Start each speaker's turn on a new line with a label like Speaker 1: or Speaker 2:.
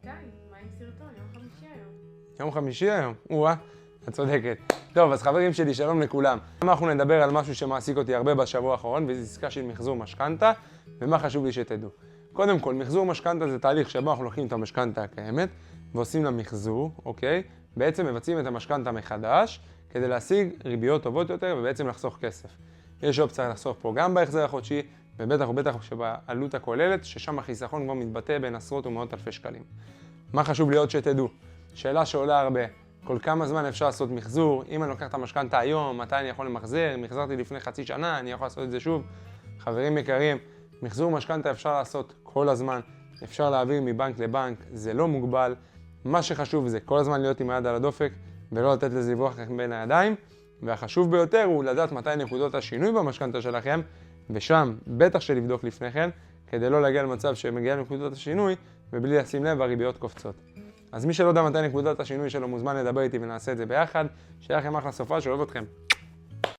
Speaker 1: גיא, מה עם סרטון? יום חמישי היום.
Speaker 2: יום חמישי היום? את צודקת. טוב, אז חברים שלי, שלום לכולם. היום אנחנו נדבר על משהו שמעסיק אותי הרבה בשבוע האחרון, וזו עסקה של מחזור משכנתה, ומה חשוב לי שתדעו. קודם כל, מחזור משכנתה זה תהליך שבו אנחנו לוקחים את המשכנתה הקיימת, ועושים לה מחזור, אוקיי? בעצם מבצעים את המשכנתה מחדש, כדי להשיג ריביות טובות יותר, ובעצם לחסוך כסף. יש אופציה לחסוך פה גם בהחזר החודשי, ובטח ובטח שבעלות הכוללת, ששם החיסכון כבר מתבטא בין עשרות ומאות אלפי שקלים. מה חשוב לי עוד שתדעו? שאלה שעולה הרבה. כל כמה זמן אפשר לעשות מחזור? אם אני לוקח את המשכנתה היום, מתי אני יכול למחזר? אם החזרתי לפני חצי שנה, אני יכול לעשות את זה שוב. חברים יקרים, מחזור משכנתה אפשר לעשות כל הזמן. אפשר להעביר מבנק לבנק, זה לא מוגבל. מה שחשוב זה כל הזמן להיות עם היד על הדופק, ולא לתת לזה לברוח לכם בין הידיים. והחשוב ביותר הוא לדעת מתי נקודות השינוי במשכנתה שלכם, ושם בטח שלבדוק לפני כן, כדי לא להגיע למצב שמגיע לנקודות השינוי, ובלי לשים לב הריביות קופצות. אז מי שלא יודע מתי נקודת השינוי שלו מוזמן לדבר איתי ונעשה את זה ביחד. שיהיה לכם אחלה סופה, שאוהב אתכם.